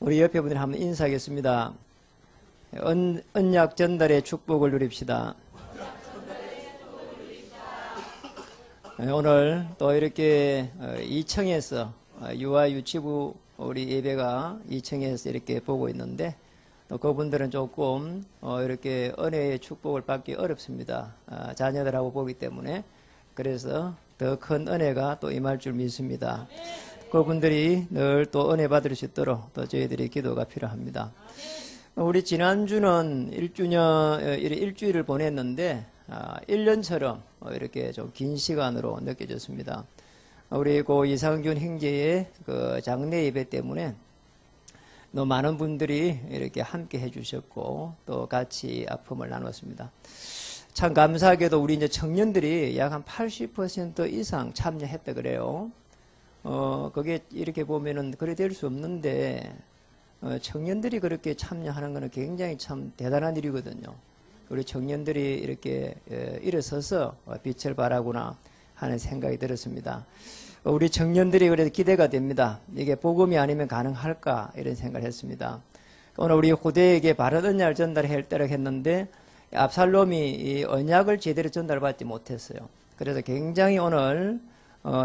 우리 옆에 분들 한번 인사하겠습니다. 언약 전달의 축복을 누립시다. 오늘 또 이렇게 2층에서 유아 유치부 우리 예배가 2층에서 이렇게 보고 있는데 또 그분들은 조금 이렇게 은혜의 축복을 받기 어렵습니다. 자녀들하고 보기 때문에. 그래서 더 큰 은혜가 또 임할 줄 믿습니다. 그분들이 늘 또 은혜 받을 수 있도록 또 저희들이 기도가 필요합니다. 우리 지난주는 일주일을 보냈는데 1년처럼 이렇게 좀 긴 시간으로 느껴졌습니다. 우리 고 이상균 형제의 그 장례 예배 때문에 너무 많은 분들이 이렇게 함께 해주셨고 또 같이 아픔을 나눴습니다. 참 감사하게도 우리 이제 청년들이 약 한 80% 이상 참여했다 그래요. 그게 이렇게 보면은 그래 될 수 없는데 청년들이 그렇게 참여하는 것은 굉장히 참 대단한 일이거든요. 우리 청년들이 이렇게 일어서서 빛을 발하구나 하는 생각이 들었습니다. 우리 청년들이 그래도 기대가 됩니다. 이게 복음이 아니면 가능할까 이런 생각을 했습니다. 오늘 우리 후대에게 바른 언약을 전달했다고 했는데 압살롬이 이 언약을 제대로 전달받지 못했어요. 그래서 굉장히 오늘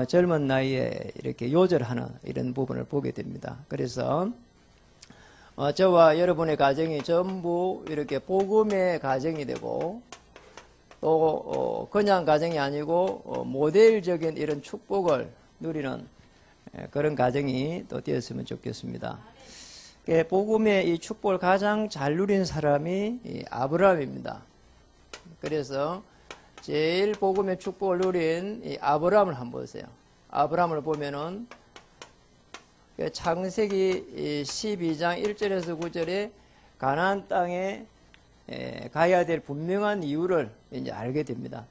젊은 나이에 이렇게 요절하는 이런 부분을 보게 됩니다. 그래서 저와 여러분의 가정이 전부 이렇게 복음의 가정이 되고 또 그냥 가정이 아니고 모델적인 이런 축복을 누리는 그런 가정이 또 되었으면 좋겠습니다. 복음의 이 축복을 가장 잘 누린 사람이 아브라함입니다. 그래서 제일 복음의 축복을 누린 이 아브라함을 한번 보세요. 아브라함을 보면은 창세기 12장 1절에서 9절에 가나안 땅에 가야 될 분명한 이유를 이제 알게 됩니다.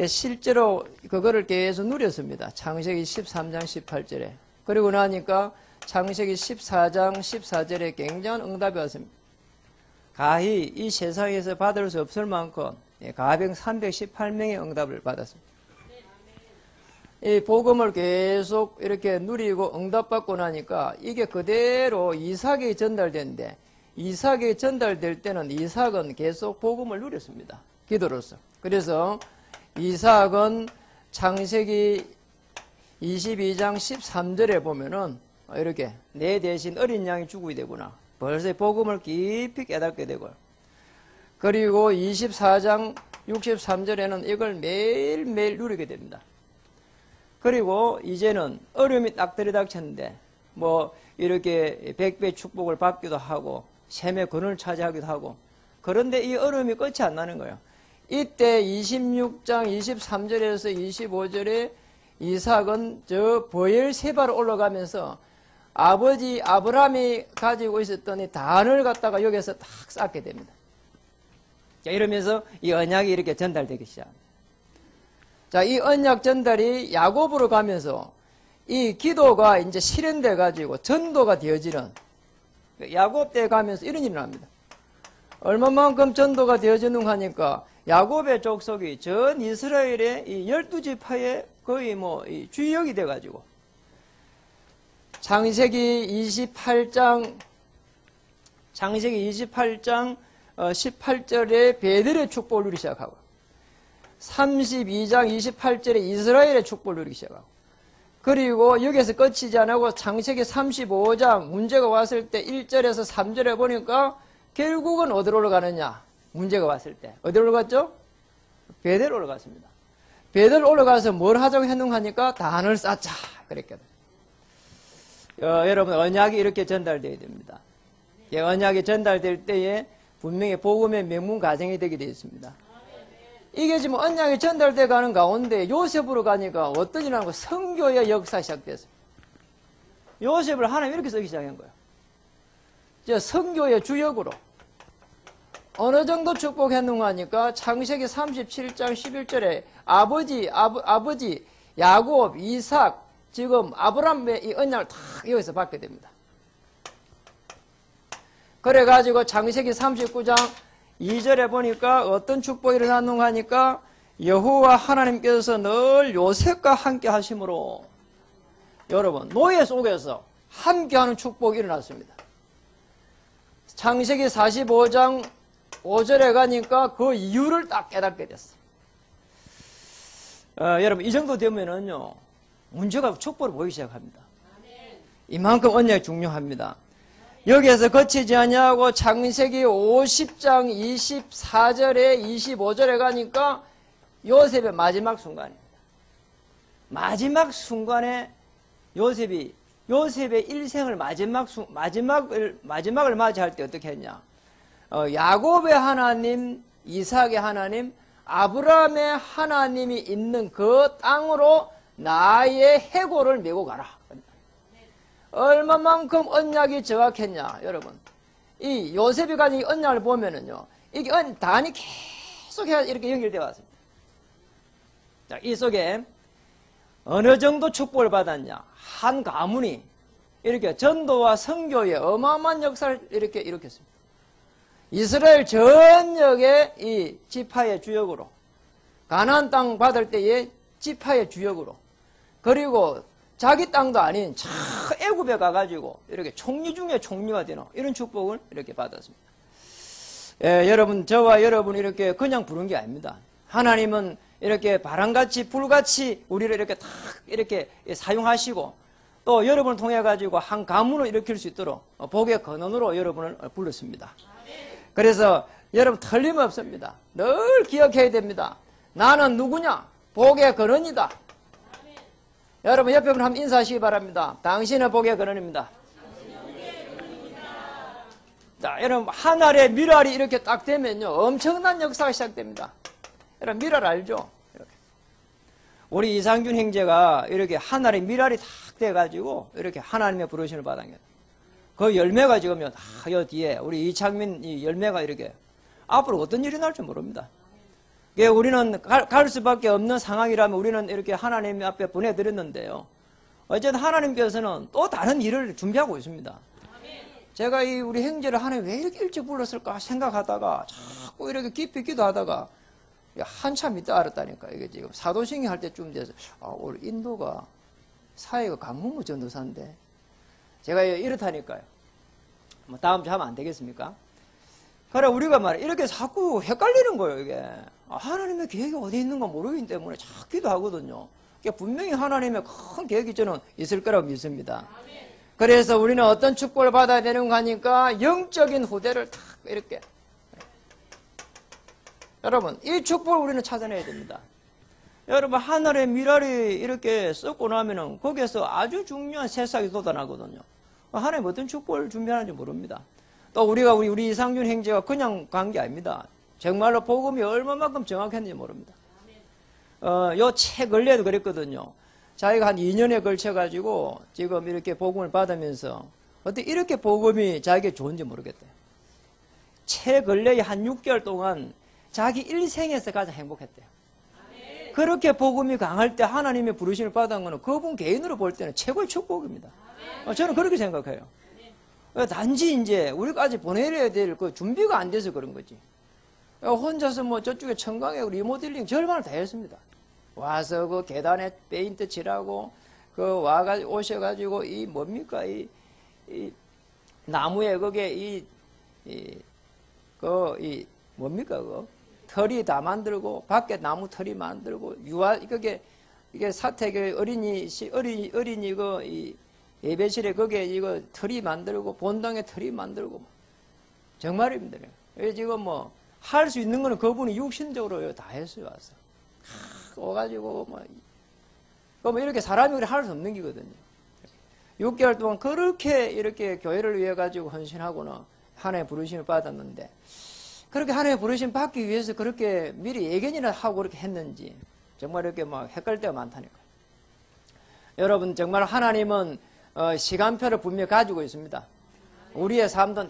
실제로 그거를 계속 누렸습니다. 창세기 13장 18절에. 그리고 나니까 창세기 14장 14절에 굉장한 응답이 왔습니다. 가히 이 세상에서 받을 수 없을 만큼 가병 318명의 응답을 받았습니다. 이 복음을 계속 이렇게 누리고 응답받고 나니까 이게 그대로 이삭에게 전달되는데 이삭에게 전달될 때는 이삭은 계속 복음을 누렸습니다. 기도로서. 그래서 이삭은 창세기 22장 13절에 보면은 이렇게 내 대신 어린 양이 죽어야 되구나. 벌써 복음을 깊이 깨닫게 되고요. 그리고 24장 63절에는 이걸 매일매일 누리게 됩니다. 그리고 이제는 어려움이 딱 들이닥쳤는데 뭐 이렇게 100배 축복을 받기도 하고 셈의 근원을 차지하기도 하고 그런데 이 어려움이 끝이 안 나는 거예요. 이때 26장 23절에서 25절에 이삭은 저 보엘세바로 올라가면서 아버지 아브라함이 가지고 있었던 이 단을 갖다가 여기서 딱 쌓게 됩니다. 자, 이러면서 이 언약이 이렇게 전달되기 시작합니다. 자, 이 언약 전달이 야곱으로 가면서 이 기도가 이제 실현돼 가지고 전도가 되어지는 야곱 때 가면서 이런 일이 납니다. 얼마만큼 전도가 되어지는가 하니까 야곱의 족속이 전 이스라엘의 이 12지파의 거의 뭐 주역이 돼 가지고 창세기 28장 18절에 베델의 축복을 누리기 시작하고 32장 28절에 이스라엘의 축복을 누리기 시작하고 그리고 여기서 끝이지 않고 창세기 35장 문제가 왔을 때 1절에서 3절에 보니까 결국은 어디로 올라가느냐 문제가 왔을 때 어디로 올라갔죠? 베델로 올라갔습니다. 베델 올라가서 뭘 하자고 했는가 하니까 단을 쌓자 그랬거든요. 여러분 언약이 이렇게 전달되어야 됩니다. 언약이 전달될 때에 분명히 복음의 명문 가정이 되게 되어 있습니다. 이게 지금 언약이 전달돼 가는 가운데 요셉으로 가니까 어떤 일이 나는 거 선교의 역사 시작됐어요. 요셉을 하나님 이렇게 쓰기 시작한 거예요. 선교의 주역으로 어느 정도 축복했는가 하니까 창세기 37장 11절에 아버지 야곱, 이삭 지금 아브라함의 이 언약을 다 여기서 받게 됩니다. 그래가지고 창세기 39장 2절에 보니까 어떤 축복이 일어났는가 하니까 여호와 하나님께서 늘 요셉과 함께 하심으로 여러분 노예 속에서 함께하는 축복이 일어났습니다. 창세기 45장 5절에 가니까 그 이유를 딱 깨닫게 됐어요. 여러분 이 정도 되면은요 문제가 축복을 보이기 시작합니다. 이만큼 언약이 중요합니다. 여기에서 거치지 아니하고 창세기 50장 24절에 25절에 가니까 요셉의 마지막 순간입니다. 마지막 순간에 요셉의 일생을 마지막을 맞이할 때 어떻게 했냐? 야곱의 하나님, 이삭의 하나님, 아브라함의 하나님이 있는 그 땅으로 나의 해골을 메고 가라. 얼마만큼 언약이 정확했냐, 여러분. 이 요셉이 가진 이 언약을 보면은요, 이게 단이 계속 이렇게 연결되어 왔습니다. 자, 이 속에 어느 정도 축복을 받았냐? 한 가문이 이렇게 전도와 선교의 어마어마한 역사를 이렇게 일으켰습니다. 이스라엘 전역의 이 지파의 주역으로, 가나안 땅 받을 때의 지파의 주역으로, 그리고 자기 땅도 아닌 저 애굽에 가가지고 이렇게 총리 중에 총리가 되는 이런 축복을 이렇게 받았습니다. 여러분, 저와 여러분 이렇게 그냥 부른 게 아닙니다. 하나님은 이렇게 바람같이 불같이 우리를 이렇게 탁 이렇게 사용하시고 또 여러분을 통해 가지고 한 가문을 일으킬 수 있도록 복의 근원으로 여러분을 불렀습니다. 그래서 여러분 틀림없습니다. 늘 기억해야 됩니다. 나는 누구냐? 복의 근원이다. 여러분 옆에 분 한번 인사하시기 바랍니다. 당신은 복의 근원입니다. 자, 여러분 한 알의 밀알이 이렇게 딱 되면요 엄청난 역사가 시작됩니다. 여러분 밀알 알죠? 이렇게. 우리 이상균 형제가 이렇게 한 알의 밀알이 딱 돼가지고 이렇게 하나님의 부르심을 받은 거예요. 그 열매가 지금요 여 뒤에 우리 이창민 이 열매가 이렇게 앞으로 어떤 일이 날지 모릅니다. 우리는 갈 수밖에 없는 상황이라면 우리는 이렇게 하나님 앞에 보내드렸는데요. 어쨌든 하나님께서는 또 다른 일을 준비하고 있습니다. 제가 이 우리 형제를 하나님 왜 이렇게 일찍 불렀을까 생각하다가 자꾸 이렇게 깊이 기도하다가 한참 있다 알았다니까. 이게 지금 사도행전 할 때쯤 돼서 오늘 인도가 사회가 강문무 전도사인데 제가 이렇다니까요. 뭐 다음 주 하면 안 되겠습니까? 그래 우리가 말이야 이렇게 자꾸 헷갈리는 거예요. 이게 하나님의 계획이 어디 있는가 모르기 때문에 자꾸 기도하거든요. 분명히 하나님의 큰 계획이 저는 있을 거라고 믿습니다. 그래서 우리는 어떤 축복을 받아야 되는가 하니까 영적인 후대를 탁 이렇게 여러분 이 축복을 우리는 찾아내야 됩니다. 여러분 하늘의 미랄이 이렇게 썩고 나면은 거기에서 아주 중요한 새싹이 돋아나거든요. 하나님 어떤 축복을 준비하는지 모릅니다. 또 우리 이상균 형제가 그냥 간 게 아닙니다. 정말로 복음이 얼마만큼 정확했는지 모릅니다. 요 책 근래에도 그랬거든요. 자기가 한 2년에 걸쳐가지고 지금 이렇게 복음을 받으면서 어떻게 이렇게 복음이 자기에게 좋은지 모르겠대요. 책 근래에 한 6개월 동안 자기 일생에서 가장 행복했대요. 그렇게 복음이 강할 때 하나님의 부르심을 받은 거는 그분 개인으로 볼 때는 최고의 축복입니다. 저는 그렇게 생각해요. 단지 이제 우리까지 보내려야 될 그 준비가 안 돼서 그런 거지. 혼자서 뭐 저쪽에 청강에 리모델링 절반을 다 했습니다. 와서 그 계단에 페인트 칠하고 그 오셔가지고 이 뭡니까 이 나무에 거기에 뭡니까 그거 털이 다 만들고 밖에 나무 털이 만들고 이게 사택에 어린이 이 예배실에 거기에 이거 털이 만들고 본당에 털이 만들고 정말입니다. 지금 뭐 할 수 있는 거는 그분이 육신적으로 다 했어요. 와서 와가지고 뭐 이렇게 사람이 할 수 없는 기거든요. 6개월 동안 그렇게 이렇게 교회를 위해 가지고 헌신하고는 하나님의 부르심을 받았는데 그렇게 하나님의 부르심 받기 위해서 그렇게 미리 예견이나 하고 그렇게 했는지 정말 이렇게 막 헷갈릴 때가 많다니까요. 여러분 정말 하나님은 시간표를 분명히 가지고 있습니다. 우리의 삶도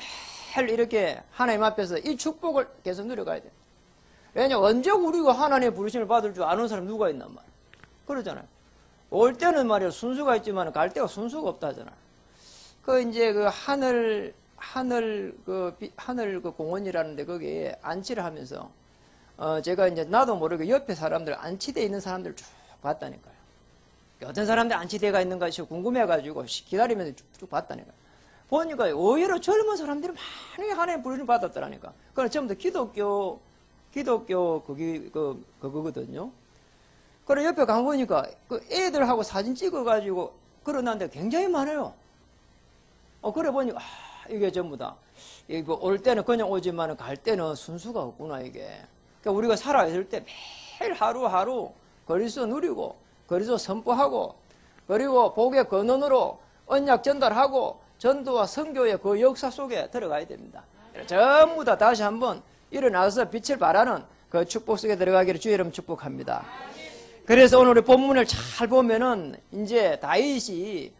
늘 이렇게 하나님 앞에서 이 축복을 계속 누려가야 돼요. 왜냐면 언제 우리가 하나님의 부르심을 받을 줄 아는 사람 누가 있단 말이에요. 그러잖아요. 올 때는 말이야 순수가 있지만 갈 때가 순수가 없다 하잖아요. 이제 하늘 그 공원이라는데 거기에 안치를 하면서 제가 이제 나도 모르게 옆에 사람들 안치되어 있는 사람들 쭉 봤다니까요. 어떤 사람들 안치대가 있는가 싶어 궁금해가지고 기다리면서 쭉쭉 봤다니까. 보니까 오히려 젊은 사람들이 많이 하나님 부르심 받았더라니까. 그건 전부 다 기독교 그거거든요. 그래 옆에 가보니까 그 애들하고 사진 찍어가지고 그러는데 굉장히 많아요. 그래 보니까 이게 전부 다 이거 올 때는 그냥 오지만 갈 때는 순수가 없구나 이게. 그러니까 우리가 살아있을 때 매일 하루하루 그리스도 누리고 그리스도 선포하고 그리고 복의 근원으로 언약 전달하고 전도와 선교의 그 역사 속에 들어가야 됩니다. 전부 다 다시 한번 일어나서 빛을 발하는 그 축복 속에 들어가기를 주의 이름 축복합니다. 그래서 오늘 우리 본문을 잘 보면은 이제 다윗이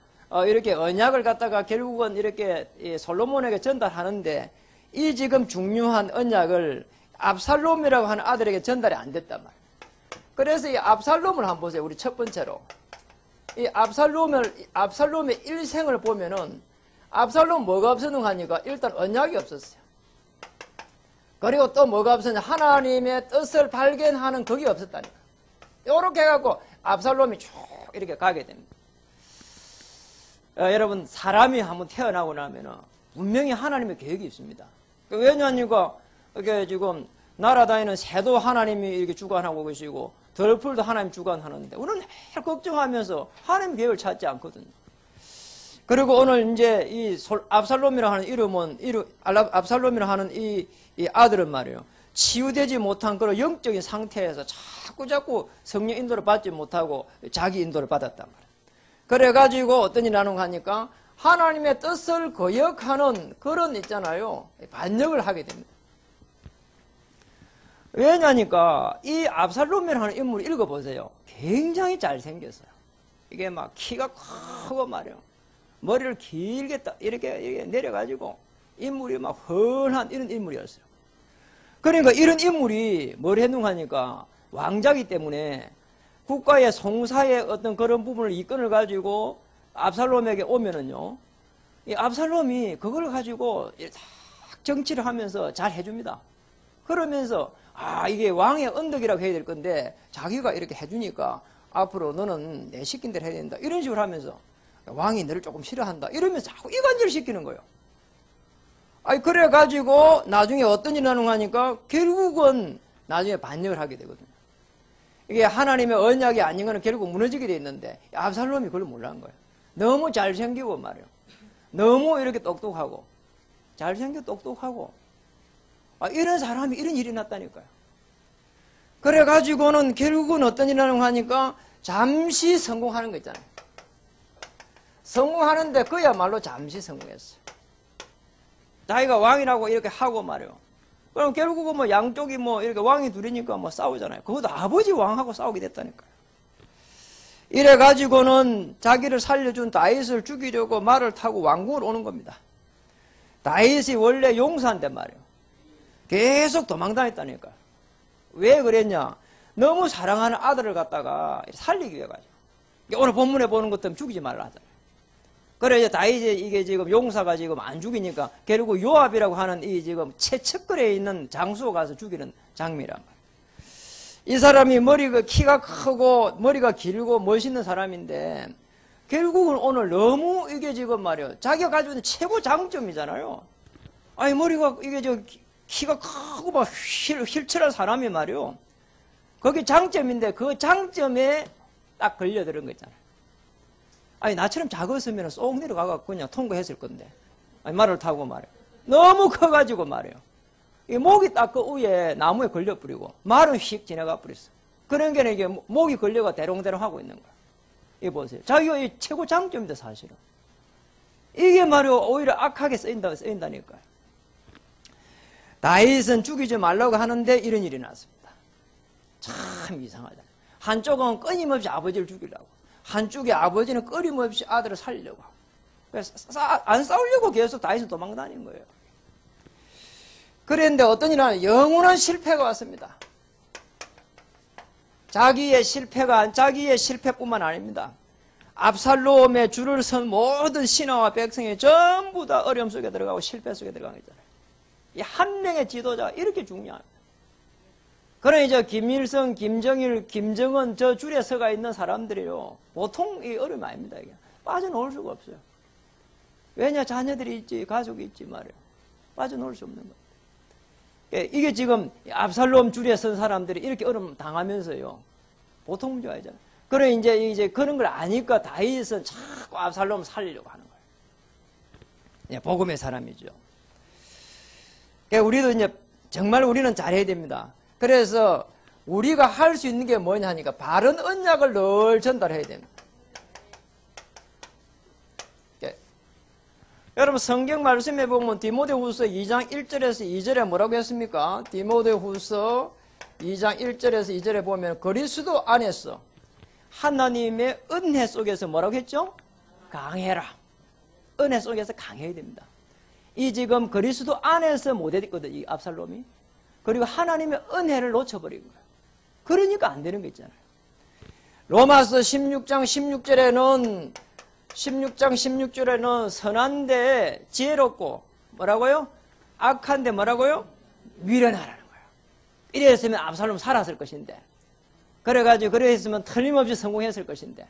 이렇게 언약을 갖다가 결국은 이렇게 솔로몬에게 전달하는데 이 지금 중요한 언약을 압살롬이라고 하는 아들에게 전달이 안 됐단 말이에요. 그래서 이 압살롬을 한번 보세요. 우리 첫 번째로. 이 압살롬의 일생을 보면은 압살롬 뭐가 없었는가 하니까 일단 언약이 없었어요. 그리고 또 뭐가 없었냐. 하나님의 뜻을 발견하는 그게 없었다니까. 요렇게 해갖고 압살롬이 쭉 이렇게 가게 됩니다. 여러분, 사람이 한번 태어나고 나면은 분명히 하나님의 계획이 있습니다. 왜냐하니까 이게 지금 날아다니는 새도 하나님이 이렇게 주관하고 계시고 덜풀도 하나님 주관하는데 우리는 매일 걱정하면서 하나님 계획을 찾지 않거든요. 그리고 오늘 이제 이 압살롬이라 하는 압살롬이라 하는 이 아들은 말이에요. 치유되지 못한 그런 영적인 상태에서 자꾸 성령 인도를 받지 못하고 자기 인도를 받았단 말이에요. 그래가지고 어떤 일이 나누고 하니까 하나님의 뜻을 거역하는 그런 있잖아요. 반역을 하게 됩니다. 왜냐니까 이 압살롬이라는 인물을 읽어보세요. 굉장히 잘생겼어요. 이게 막 키가 크고 말이에요. 머리를 길게 이렇게 내려가지고 인물이 막 훤한 이런 인물이었어요. 그러니까 이런 인물이 뭘 했는가 하니까 왕자기 때문에 국가의 송사의 어떤 그런 부분을 이권을 가지고 압살롬에게 오면은요, 이 압살롬이 그걸 가지고 딱 정치를 하면서 잘 해줍니다. 그러면서 이게 왕의 언덕이라고 해야 될 건데 자기가 이렇게 해주니까 앞으로 너는 내 시킨 대로 해야 된다 이런 식으로 하면서 왕이 너를 조금 싫어한다 이러면서 자꾸 이간질 시키는 거예요. 그래가지고 나중에 어떤 일이 나는가 하니까 결국은 나중에 반역을 하게 되거든요. 이게 하나님의 언약이 아닌 거는 결국 무너지게 돼 있는데 압살롬이 그걸 몰라는 거예요. 너무 잘생기고 말이에요. 너무 이렇게 똑똑하고 잘생겨 똑똑하고 이런 사람이 이런 일이 났다니까요. 그래가지고는 결국은 어떤 일이 나는가 하니까 잠시 성공하는 거 있잖아요. 성공하는데 그야말로 잠시 성공했어요. 자기가 왕이라고 이렇게 하고 말이에요. 그럼 결국은 뭐 양쪽이 뭐 이렇게 왕이 둘이니까 뭐 싸우잖아요. 그것도 아버지 왕하고 싸우게 됐다니까요. 이래가지고는 자기를 살려준 다윗을 죽이려고 말을 타고 왕궁으로 오는 겁니다. 다윗이 원래 용사인데 말이에요. 계속 도망다녔다니까요. 왜 그랬냐? 너무 사랑하는 아들을 갖다가 살리기 위해 가지고. 오늘 본문에 보는 것처럼 죽이지 말라 하잖아요. 그래 이제 다윗이 이게 지금 용사가 지금 안 죽이니까 결국 요압이라고 하는 이 지금 채척거리에 있는 장수가 가서 죽이는 장면이란 말이에요. 이 사람이 키가 크고 머리가 길고 멋있는 사람인데 결국은 오늘 너무 이게 지금 말이에요. 자기가 가지고 있는 최고 장점이잖아요. 머리가 이게 키가 크고 막 힐철한 사람이 말이에요. 그게 장점인데 그 장점에 딱 걸려들은 거 있잖아요. 나처럼 작았으면 쏙 내려가서 그냥 통과했을 건데. 말을 타고 말이에요. 너무 커가지고 말이에요. 이 목이 딱 그 위에 나무에 걸려버리고 말은 휙 지나가 버렸어. 그런 게 이게 목이 걸려가 대롱대롱 하고 있는 거야. 이거 보세요. 자기가 이 최고 장점인데 사실은. 이게 말이에요. 오히려 악하게 쓰인다니까요. 다윗은 죽이지 말라고 하는데 이런 일이 났습니다. 참 이상하다. 한쪽은 끊임없이 아버지를 죽이려고. 한쪽에 아버지는 끊임없이 아들을 살리려고 하고. 그래서 안 싸우려고 계속 다윗은 도망다닌 거예요. 그런데 어떤 일이 나면 영원한 실패가 왔습니다. 자기의 실패뿐만 아닙니다. 압살롬의 줄을 선 모든 신하와 백성이 전부 다 어려움 속에 들어가고 실패 속에 들어간 거잖아요. 이 한 명의 지도자가 이렇게 중요합니다. 그러니 저 김일성, 김정일, 김정은 저 줄에 서가 있는 사람들이요. 보통 이 어려움이 아닙니다. 이게. 빠져나올 수가 없어요. 왜냐? 자녀들이 있지, 가족이 있지 말이에요. 빠져나올 수 없는 거예요. 이게 지금 압살롬 줄에 선 사람들이 이렇게 어려움 당하면서요. 보통 문제 아니잖아요. 그래 이제 그런 걸 아니까 다윗은 자꾸 압살롬을 살리려고 하는 거예요. 복음의 사람이죠. 그러니까 우리도 이제 정말 우리는 잘해야 됩니다. 그래서 우리가 할 수 있는 게 뭐냐 하니까 바른 언약을 늘 전달해야 됩니다. 여러분 성경 말씀에 보면 디모데후서 2장 1절에서 2절에 뭐라고 했습니까? 디모데후서 2장 1절에서 2절에 보면 그리스도 안에서 하나님의 은혜 속에서 뭐라고 했죠? 강해라. 은혜 속에서 강해야 됩니다. 이 지금 그리스도 안에서 못했거든, 이 압살롬이. 그리고 하나님의 은혜를 놓쳐버린 거예요. 그러니까 안 되는 거 있잖아요. 로마서 16장 16절에는 선한데 지혜롭고 뭐라고요? 악한데 뭐라고요? 미련하라는 거예요. 이랬으면 압살롬 살았을 것인데, 그래가지고 그랬으면 틀림없이 성공했을 것인데,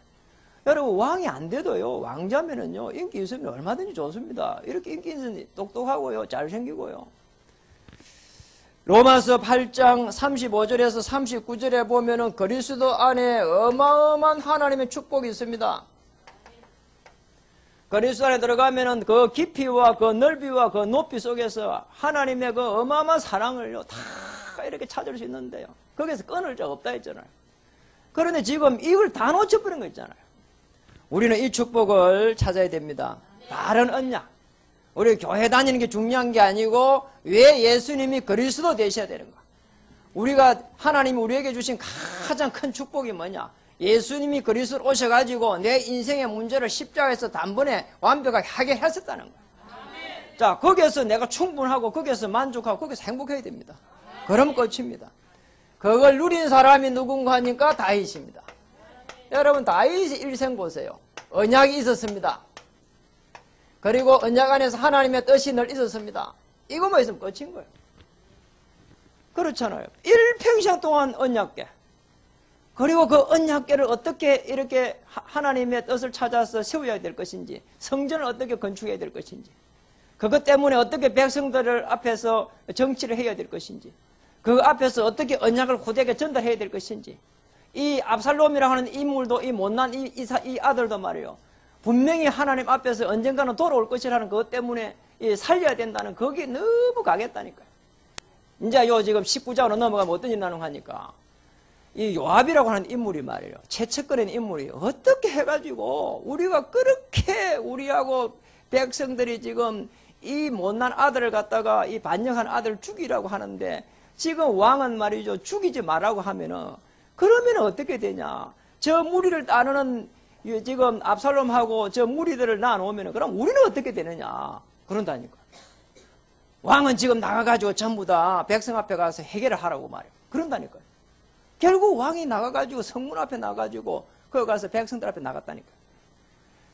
여러분 왕이 안 돼도요, 왕자면은요 인기 있으면 얼마든지 좋습니다. 이렇게 인기 있으니 똑똑하고요, 잘생기고요. 로마서 8장 35절에서 39절에 보면은 그리스도 안에 어마어마한 하나님의 축복이 있습니다. 그리스도 안에 들어가면은 그 깊이와 그 넓이와 그 높이 속에서 하나님의 그 어마어마한 사랑을요 다 이렇게 찾을 수 있는데요, 거기서 끊을 적 없다 했잖아요. 그런데 지금 이걸 다 놓쳐버린 거 있잖아요. 우리는 이 축복을 찾아야 됩니다. 바른 언약. 우리 교회 다니는 게 중요한 게 아니고 왜 예수님이 그리스도 되셔야 되는 거야. 우리가 하나님이 우리에게 주신 가장 큰 축복이 뭐냐? 예수님이 그리스도로 오셔가지고 내 인생의 문제를 십자가에서 단번에 완벽하게 해결했었다는 거야. 자, 거기에서 내가 충분하고 거기에서 만족하고 거기서 행복해야 됩니다. 그럼 끝입니다. 그걸 누린 사람이 누군가 하니까 다윗입니다. 여러분 다윗의 일생 보세요. 언약이 있었습니다. 그리고 언약 안에서 하나님의 뜻이 늘 있었습니다. 이것만 있으면 끝인 거예요. 그렇잖아요. 일평생 동안 언약궤. 그리고 그 언약궤를 어떻게 이렇게 하나님의 뜻을 찾아서 세워야 될 것인지, 성전을 어떻게 건축해야 될 것인지, 그것 때문에 어떻게 백성들을 앞에서 정치를 해야 될 것인지, 그 앞에서 어떻게 언약을 후대에게 전달해야 될 것인지, 이 압살롬이라고 하는 인물도 이 못난 이 아들도 말이에요. 분명히 하나님 앞에서 언젠가는 돌아올 것이라는 그것 때문에 살려야 된다는 거기에 너무 가겠다니까요. 이제 요 지금 19장으로 넘어가면 어떤 일이 나는 하니까 이 요압이라고 하는 인물이 말이에요. 채척거리는 인물이 어떻게 해가지고 우리가 그렇게 우리하고 백성들이 지금 이 못난 아들을 갖다가 이 반역한 아들을 죽이라고 하는데 지금 왕은 말이죠. 죽이지 말라고 하면은 그러면 어떻게 되냐. 저 무리를 따르는 지금 압살롬하고 저 무리들을 낳아놓으면 그럼 우리는 어떻게 되느냐. 그런다니까. 왕은 지금 나가가지고 전부 다 백성 앞에 가서 해결을 하라고 말해요. 그런다니까요. 결국 왕이 나가가지고 성문 앞에 나가가지고 거기 가서 백성들 앞에 나갔다니까요.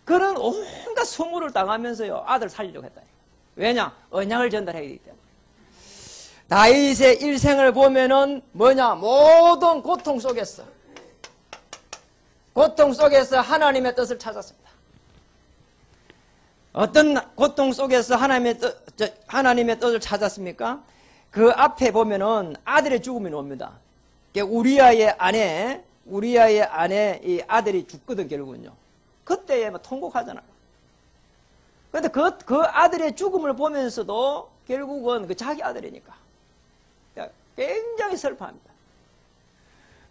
그런 온갖 소물을 당하면서요 아들 살리려고 했다니까요. 왜냐? 언약을 전달해야 되기 때문에. 다윗의 일생을 보면은 뭐냐? 모든 고통 속에서 하나님의 뜻을 찾았습니다. 어떤 고통 속에서 하나님의 뜻을 찾았습니까? 그 앞에 보면은 아들의 죽음이 옵니다. 우리아의 아내 이 아들이 죽거든 결국은요. 그때에 막 통곡하잖아요. 그런데 그 아들의 죽음을 보면서도 결국은 그 자기 아들이니까 굉장히 슬퍼합니다.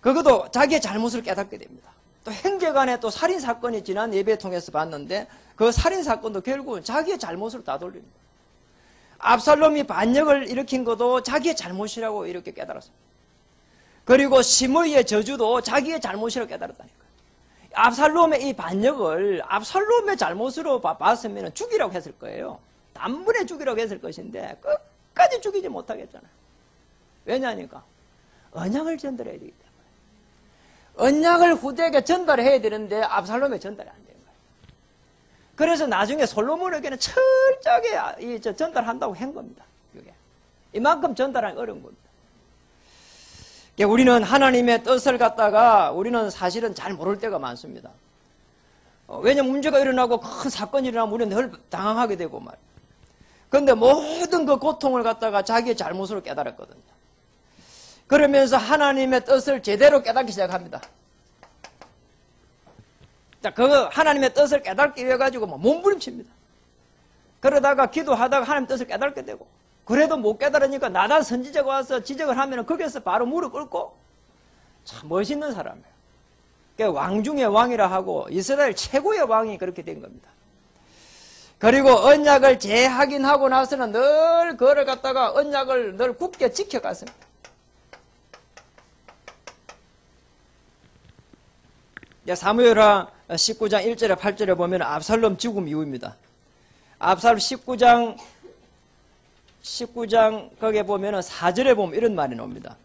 그것도 자기의 잘못을 깨닫게 됩니다. 또 행제간에 또 살인사건이 지난 예배 통해서 봤는데 그 살인사건도 결국은 자기의 잘못을 다 돌립니다. 압살롬이 반역을 일으킨 것도 자기의 잘못이라고 이렇게 깨달았습니다. 그리고 시므이의 저주도 자기의 잘못이라고 깨달았다니까요. 압살롬의 이 반역을 압살롬의 잘못으로 봤으면 죽이라고 했을 거예요. 단번에 죽이라고 했을 것인데 끝까지 죽이지 못하겠잖아요. 왜냐하니까 언약을 전달해야 되기 때문에. 언약을 후대에게 전달해야 되는데 압살롬에 전달이 안 되는 거예요. 그래서 나중에 솔로몬에게는 철저하게 전달한다고 한 겁니다. 이게. 이만큼 전달하기 어려운 겁니다. 우리는 하나님의 뜻을 갖다가 우리는 사실은 잘 모를 때가 많습니다. 왜냐면 문제가 일어나고 큰 사건이 일어나면 우리는 늘 당황하게 되고 말이에요. 그런데 모든 그 고통을 갖다가 자기의 잘못으로 깨달았거든요. 그러면서 하나님의 뜻을 제대로 깨닫기 시작합니다. 자, 그 하나님의 뜻을 깨닫기 위해 가지고 몸부림칩니다. 그러다가 기도하다가 하나님의 뜻을 깨닫게 되고, 그래도 못 깨달으니까 나단 선지자가 와서 지적을 하면 거기에서 바로 무릎 꿇고, 참 멋있는 사람이에요. 왕 중의 왕이라 하고 이스라엘 최고의 왕이 그렇게 된 겁니다. 그리고 언약을 재확인하고 나서는 늘 그를 갖다가 언약을 늘 굳게 지켜갔습니다. 사무엘하 19장 1절에 8절에 보면 압살롬 죽음 이후입니다. 압살롬 19장 거기에 보면 4절에 보면 이런 말이 나옵니다.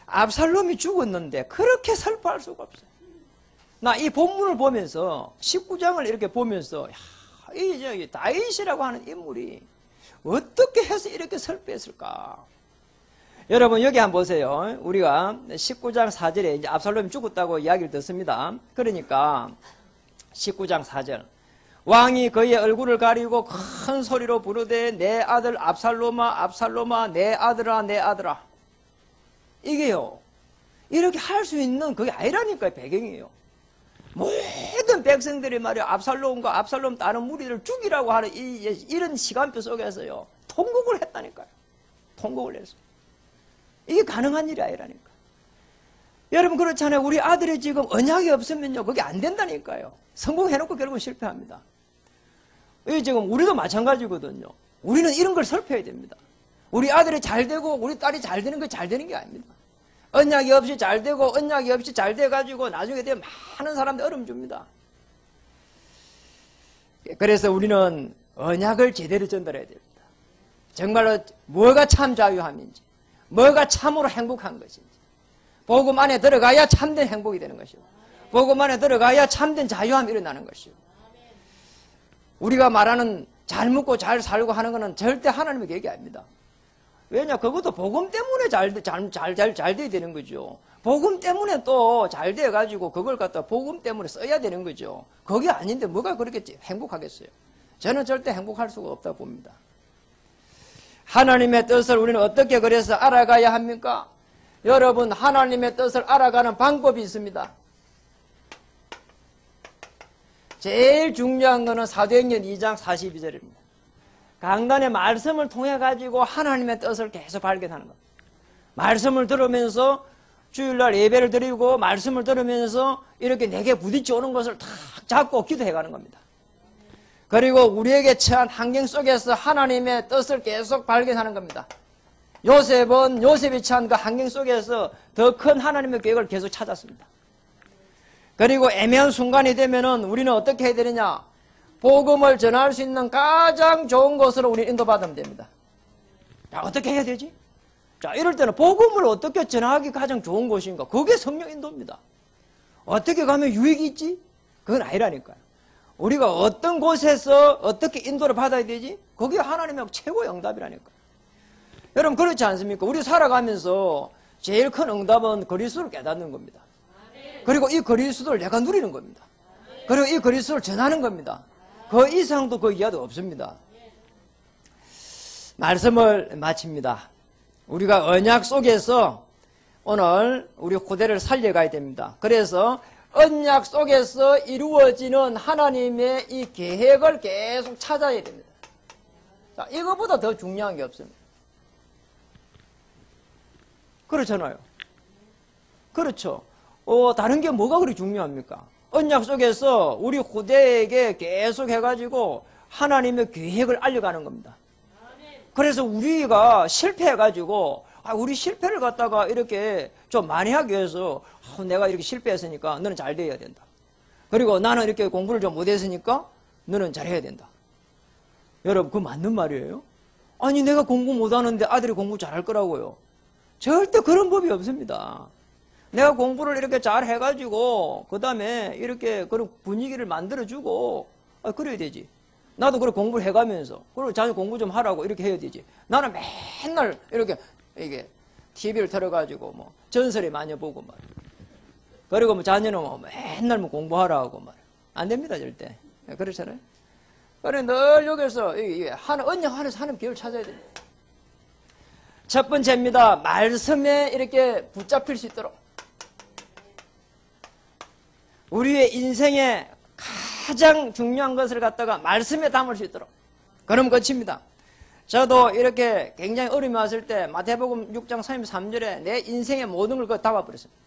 압살롬이 죽었는데 그렇게 슬퍼할 수가 없어요. 나 이 본문을 보면서 19장을 이렇게 보면서 이 다윗이라고 하는 인물이 어떻게 해서 이렇게 슬퍼했을까? 여러분 여기 한번 보세요. 우리가 19장 4절에 이제 압살롬이 죽었다고 이야기를 듣습니다. 그러니까 19장 4절 왕이 그의 얼굴을 가리고 큰 소리로 부르되 내 아들 압살롬아 압살롬아 내 아들아 내 아들아. 이게요 이렇게 할 수 있는 그게 아니라니까요. 배경이에요. 모든 백성들이 말이야 압살롬과 압살롬 다른 무리를 죽이라고 하는 이런 시간표 속에서요 통곡을 했다니까요. 통곡을 했어요. 이게 가능한 일이 아니라니까. 여러분 그렇잖아요. 우리 아들이 지금 언약이 없으면요 그게 안 된다니까요. 성공해놓고 결국은 실패합니다. 이 지금 우리도 마찬가지거든요. 우리는 이런 걸 살펴야 됩니다. 우리 아들이 잘 되고 우리 딸이 잘 되는 게 잘 되는 게 아닙니다. 언약이 없이 잘 되고 언약이 없이 잘 돼가지고 나중에 되면 많은 사람들 얼음 줍니다. 그래서 우리는 언약을 제대로 전달해야 됩니다. 정말로 뭐가 참 자유함인지 뭐가 참으로 행복한 것인지 복음 안에 들어가야 참된 행복이 되는 것이고 복음 안에 들어가야 참된 자유함이 일어나는 것이고 우리가 말하는 잘 먹고 잘 살고 하는 것은 절대 하나님의 계획이 아닙니다. 왜냐 그것도 복음 때문에 잘 돼야 되는 거죠. 복음 때문에 또 잘 돼가지고 그걸 갖다 복음 때문에 써야 되는 거죠. 그게 아닌데 뭐가 그렇게 행복하겠어요. 저는 절대 행복할 수가 없다고 봅니다. 하나님의 뜻을 우리는 어떻게 그래서 알아가야 합니까? 여러분 하나님의 뜻을 알아가는 방법이 있습니다. 제일 중요한 것은 사도행전 2장 42절입니다. 강단의 말씀을 통해 가지고 하나님의 뜻을 계속 발견하는 것. 말씀을 들으면서 주일날 예배를 드리고 말씀을 들으면서 이렇게 내게 부딪혀 오는 것을 탁 잡고 기도해 가는 겁니다. 그리고 우리에게 처한 환경 속에서 하나님의 뜻을 계속 발견하는 겁니다. 요셉은 요셉이 처한 그 환경 속에서 더 큰 하나님의 계획을 계속 찾았습니다. 그리고 애매한 순간이 되면은 우리는 어떻게 해야 되느냐? 복음을 전할 수 있는 가장 좋은 곳으로 우리 인도받으면 됩니다. 자, 어떻게 해야 되지? 자, 이럴 때는 복음을 어떻게 전하기 가장 좋은 곳인가? 그게 성령 인도입니다. 어떻게 가면 유익이 있지? 그건 아니라니까요. 우리가 어떤 곳에서 어떻게 인도를 받아야 되지? 그게 하나님의 최고의 응답이라니까요. 여러분 그렇지 않습니까? 우리 살아가면서 제일 큰 응답은 그리스도를 깨닫는 겁니다. 그리고 이 그리스도를 내가 누리는 겁니다. 그리고 이 그리스도를 전하는 겁니다. 그 이상도 그 이하도 없습니다. 말씀을 마칩니다. 우리가 언약 속에서 오늘 우리 후대를 살려가야 됩니다. 그래서 언약 속에서 이루어지는 하나님의 이 계획을 계속 찾아야 됩니다. 자, 이거보다 더 중요한 게 없습니다. 그렇잖아요. 그렇죠. 다른 게 뭐가 그리 중요합니까? 언약 속에서 우리 후대에게 계속 해가지고 하나님의 계획을 알려가는 겁니다. 그래서 우리가 실패해가지고 우리 실패를 갖다가 이렇게 좀 많이 하기 위해서 내가 이렇게 실패했으니까 너는 잘 돼야 된다. 그리고 나는 이렇게 공부를 좀 못했으니까 너는 잘해야 된다. 여러분 그거 맞는 말이에요? 아니 내가 공부 못하는데 아들이 공부 잘할 거라고요? 절대 그런 법이 없습니다. 내가 공부를 이렇게 잘 해가지고 그 다음에 이렇게 그런 분위기를 만들어주고 그래야 되지. 나도 그렇게 공부를 해가면서 그리고 자기 공부 좀 하라고 이렇게 해야 되지. 나는 맨날 이렇게 이게 TV를 틀어가지고 뭐 전설에 많이 보고 말. 그리고 뭐 자녀는 뭐 맨날 뭐 공부하라 하고 말. 안 됩니다 절대. 그렇잖아요. 그래 늘 여기서 언약 안에서 하나님 기회를 찾아야 됩니다. 첫 번째입니다. 말씀에 이렇게 붙잡힐 수 있도록. 우리의 인생에 가장 중요한 것을 갖다가 말씀에 담을 수 있도록. 그럼 끝입니다. 저도 이렇게 굉장히 어려움이 왔을 때 마태복음 6장 33절에 내 인생의 모든 걸 담아버렸습니다.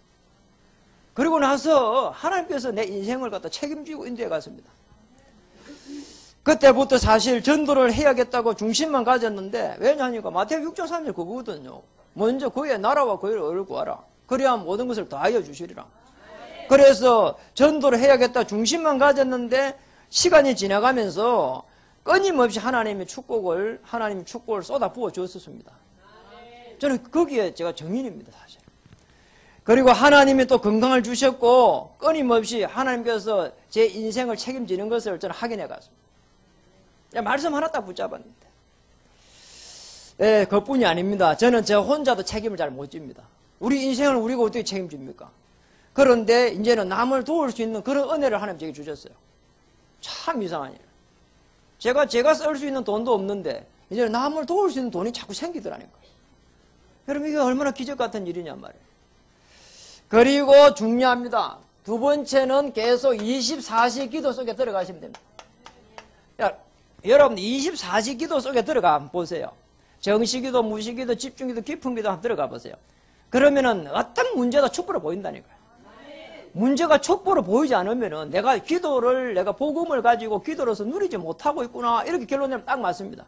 그리고 나서 하나님께서 내 인생을 갖다 책임지고 인도해 갔습니다. 그때부터 사실 전도를 해야겠다고 중심만 가졌는데 왜냐하니까 마태복음 6장 3절 그거거든요. 먼저 그의 나라와 그의 의를 구하라. 그래야 모든 것을 더하여 주시리라. 그래서 전도를 해야겠다 중심만 가졌는데 시간이 지나가면서 끊임없이 하나님의 축복을 쏟아 부어 주었습니다. 저는 거기에 제가 정인입니다, 사실. 그리고 하나님이 또 건강을 주셨고 끊임없이 하나님께서 제 인생을 책임지는 것을 저는 확인해 갔습니다. 말씀 하나 딱 붙잡았는데. 네, 그뿐이 아닙니다. 저는 저 혼자도 책임을 잘 못 집니다. 우리 인생을 우리가 어떻게 책임집니까? 그런데 이제는 남을 도울 수 있는 그런 은혜를 하나님 제게 주셨어요. 참 이상한 일. 제가 쓸 수 있는 돈도 없는데 이제 남을 도울 수 있는 돈이 자꾸 생기더라니까. 여러분 이게 얼마나 기적 같은 일이냐 말이에요. 그리고 중요합니다. 두 번째는 계속 24시 기도 속에 들어가시면 됩니다. 여러분 24시 기도 속에 들어가 보세요. 정시기도, 무시기도, 집중기도, 깊은기도 한번 들어가 보세요. 그러면은 어떤 문제가 촛불로 보인다니까요. 문제가 촛불로 보이지 않으면은 내가 복음을 가지고 기도로서 누리지 못하고 있구나. 이렇게 결론내면 딱 맞습니다.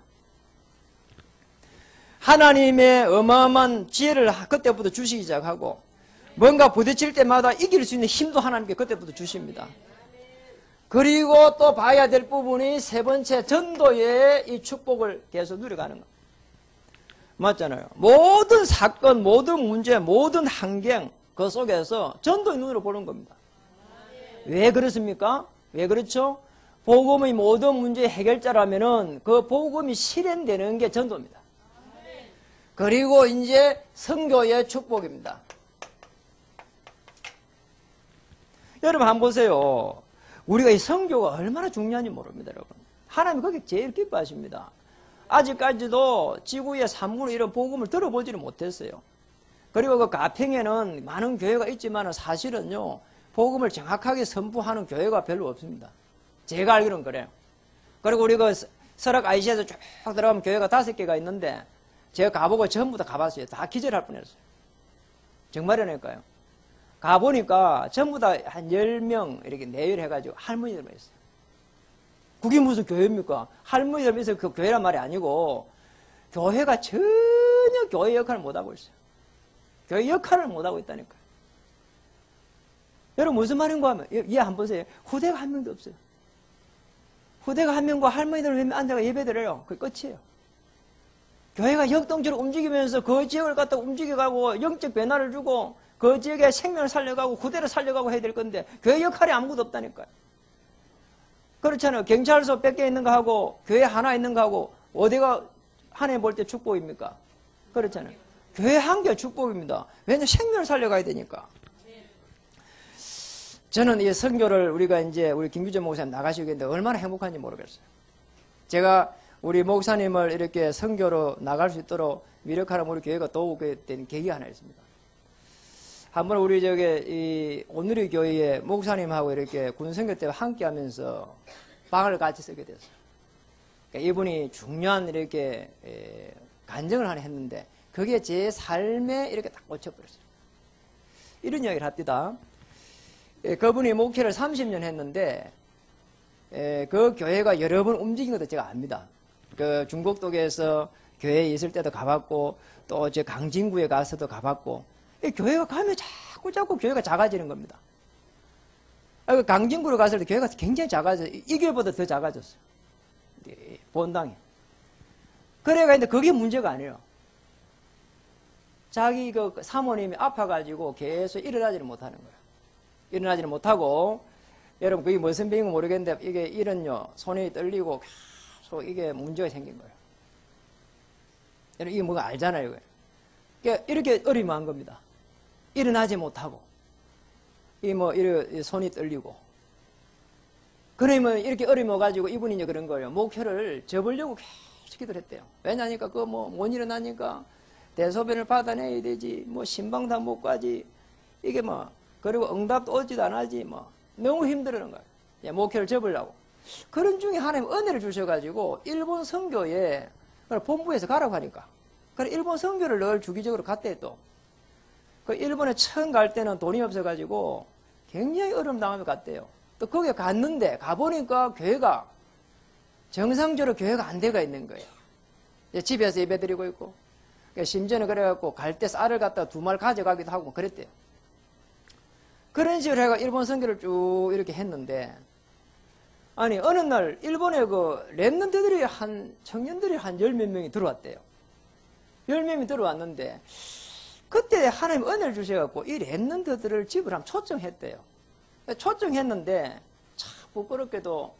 하나님의 어마어마한 지혜를 그때부터 주시기 시작하고 뭔가 부딪힐 때마다 이길 수 있는 힘도 하나님께 그때부터 주십니다. 그리고 또 봐야 될 부분이 세 번째 전도의 이 축복을 계속 누려가는 겁니다. 맞잖아요. 모든 사건, 모든 문제, 모든 환경 그 속에서 전도의 눈으로 보는 겁니다. 왜 그렇습니까? 왜 그렇죠? 복음의 모든 문제의 해결자라면은 그 복음이 실현되는 게 전도입니다. 그리고 이제 선교의 축복입니다. 여러분 한번 보세요. 우리가 이 선교가 얼마나 중요한지 모릅니다, 여러분. 하나님이 거기 제일 기뻐하십니다. 아직까지도 지구의 3분의 1은 복음을 들어보지는 못했어요. 그리고 그 가평에는 많은 교회가 있지만 사실은요, 복음을 정확하게 선포하는 교회가 별로 없습니다. 제가 알기로는 그래요. 그리고 우리 그 설악 IC에서 쭉 들어가면 교회가 5개가 있는데, 제가 가보고 전부 다 가봤어요. 다 기절할 뻔했어요. 정말이라니까요. 가보니까 전부 다 한 10명 이렇게 내열해가지고 할머니들만 있어요. 그게 무슨 교회입니까? 할머니들 있어서 그 교회란 말이 아니고, 교회가 전혀 교회 역할을 못하고 있어요. 교회 역할을 못하고 있다니까요. 여러분 무슨 말인가 하면 이해 한번 보세요. 후대가 한 명도 없어요. 후대가 한 명과 할머니들 앉아가 예배드려요. 그게 끝이에요. 교회가 역동적으로 움직이면서 그 지역을 갖다 움직여가고 영적 변화를 주고 그 지역에 생명을 살려가고 후대를 살려가고 해야 될 건데 교회 역할이 아무것도 없다니까요. 그렇잖아요. 경찰서 뺏겨 있는 거 하고 교회 하나 있는 거 하고 어디가 하나님 볼 때 축복입니까? 그렇잖아요. 교회 한 개 축복입니다. 왜냐하면 생명을 살려가야 되니까. 저는 이 선교를 우리가 이제 우리 김규전 목사님 나가시겠는데 얼마나 행복한지 모르겠어요. 제가 우리 목사님을 이렇게 선교로 나갈 수 있도록 미력하는 우리 교회가 도우게 된 계기가 하나 있습니다. 한번 우리 이 오늘의 교회에 목사님하고 이렇게 군선교 때 함께 하면서 방을 같이 쓰게 됐어요. 그러니까 이분이 중요한 이렇게 간증을 하나 했는데 그게 제 삶에 이렇게 딱 꽂혀버렸어요. 이런 이야기를 합니다. 그분이 목회를 30년 했는데 그 교회가 여러 번 움직인 것도 제가 압니다. 그 중곡동에서 교회에 있을 때도 가봤고 또 저 강진구에 가서도 가봤고 교회가 가면 자꾸 교회가 작아지는 겁니다. 강진구로 갔을 때 교회가 굉장히 작아져요. 이 교회보다 더 작아졌어요. 본당이. 그래가 근데 그게 문제가 아니에요. 자기 그 사모님이 아파가지고 계속 일어나지를 못하는 거예요. 일어나지를 못하고, 여러분, 그게 무슨 병인지 모르겠는데, 이게 이런요, 손이 떨리고 계속 이게 문제가 생긴 거예요. 여러분, 이게 뭐가 알잖아요. 그러니까 이렇게 어리머한 겁니다. 일어나지 못하고, 이렇게 손이 떨리고. 그러면 이렇게 어리머가지고 이분이 이제 그런 거예요. 목표를 접으려고 계속 기도를 했대요. 왜냐니까 못 일어나니까 대소변을 받아내야 되지, 신방도 못 가지, 이게 그리고 응답도 오지도 않아지, 너무 힘들어하는 거예요. 목표를 접으려고. 그런 중에 하나님 은혜를 주셔가지고 일본 선교에 본부에서 가라고 하니까. 그래 일본 선교를 늘 주기적으로 갔대 또. 그 일본에 처음 갈 때는 돈이 없어가지고 굉장히 어려움 당하며 갔대요. 또 거기에 갔는데 가보니까 교회가 정상적으로 교회가 안 돼가 있는 거예요. 집에서 예배 드리고 있고, 심지어는 그래갖고 갈 때 쌀을 갖다 2말 가져가기도 하고 그랬대요. 그런 식으로 해가 일본 선교를 쭉 이렇게 했는데, 아니 어느 날 일본에 랩런트들이 청년들이 한 10몇 명이 들어왔대요. 10명이 들어왔는데 그때 하나님 은혜를 주셔갖고 이 랩런트들을 집을 한번 초청했대요. 초청했는데 참 부끄럽게도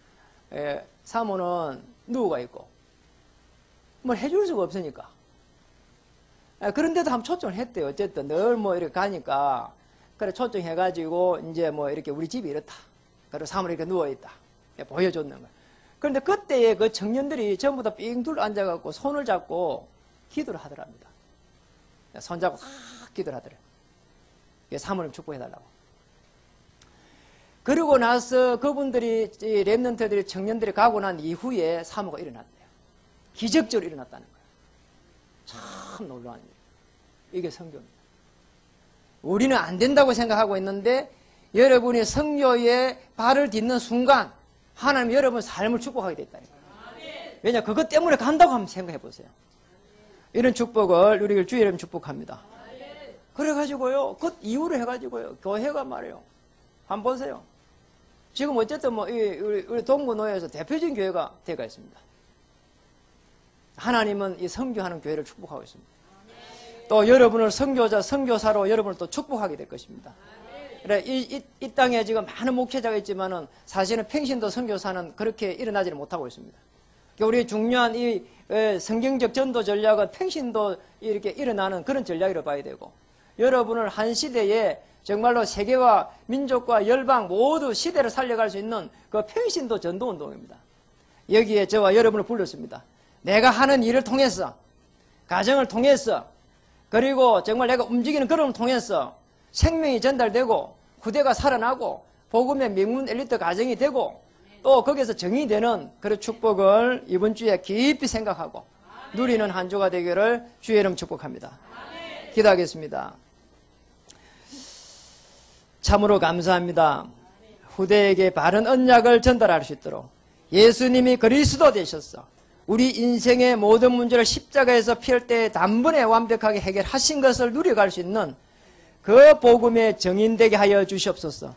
사모는 누구가 있고 뭘 해줄 수가 없으니까. 그런데도 한번 초청을 했대요. 어쨌든 늘 이렇게 가니까 그래 초청해가지고 이제 이렇게 우리 집이 이렇다. 그리고 사모는 이렇게 누워있다. 보여줬는 거예요. 그런데 그때의 그 청년들이 전부 다 삥 둘러 앉아갖고 손을 잡고 기도를 하더랍니다. 손잡고 탁 기도를 하더래요. 사모님 축복해달라고. 그러고 나서 그분들이, 랩런트들이, 청년들이 가고 난 이후에 사모가 일어났대요. 기적적으로 일어났다는 거예요. 참 놀라운 일이에요. 이게 선교입니다. 우리는 안 된다고 생각하고 있는데 여러분이 선교에 발을 딛는 순간 하나님 여러분 삶을 축복하게 됐다니까요. 왜냐 그것 때문에 간다고 한번 생각해 보세요. 이런 축복을 우리 주의 이름 축복합니다. 그래가지고요 그 이후로 해가지고요 교회가 말이에요. 한번 보세요. 지금 어쨌든 우리 동구노예에서 대표적인 교회가 되어 있습니다. 하나님은 이 선교하는 교회를 축복하고 있습니다. 또 여러분을 선교자, 선교사로 여러분을 또 축복하게 될 것입니다. 그래, 이 땅에 지금 많은 목회자가 있지만은 사실은 평신도 선교사는 그렇게 일어나지는 못하고 있습니다. 우리 중요한 이 성경적 전도 전략은 평신도 이렇게 일어나는 그런 전략이라고 봐야 되고, 여러분을 한 시대에 정말로 세계와 민족과 열방 모두 시대를 살려갈 수 있는 그 평신도 전도 운동입니다. 여기에 저와 여러분을 불렀습니다. 내가 하는 일을 통해서, 가정을 통해서, 그리고 정말 내가 움직이는 걸음을 통해서 생명이 전달되고 후대가 살아나고 복음의 명문 엘리트 가정이 되고 또 거기에서 정이 되는 그런 축복을 이번 주에 깊이 생각하고 누리는 한 주가 되기를 주의 이름 축복합니다. 기도하겠습니다. 참으로 감사합니다. 후대에게 바른 언약을 전달할 수 있도록 예수님이 그리스도 되셨어 우리 인생의 모든 문제를 십자가에서 피할 때 단번에 완벽하게 해결하신 것을 누려갈 수 있는 그 복음의 정인되게 하여 주시옵소서.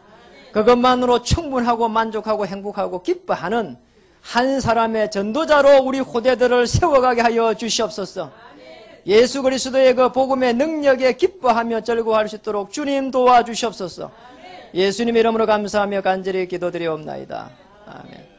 그것만으로 충분하고 만족하고 행복하고 기뻐하는 한 사람의 전도자로 우리 후대들을 세워가게 하여 주시옵소서. 예수 그리스도의 그 복음의 능력에 기뻐하며 즐거워할 수 있도록 주님 도와주시옵소서. 예수님 이름으로 감사하며 간절히 기도드리옵나이다. 아멘.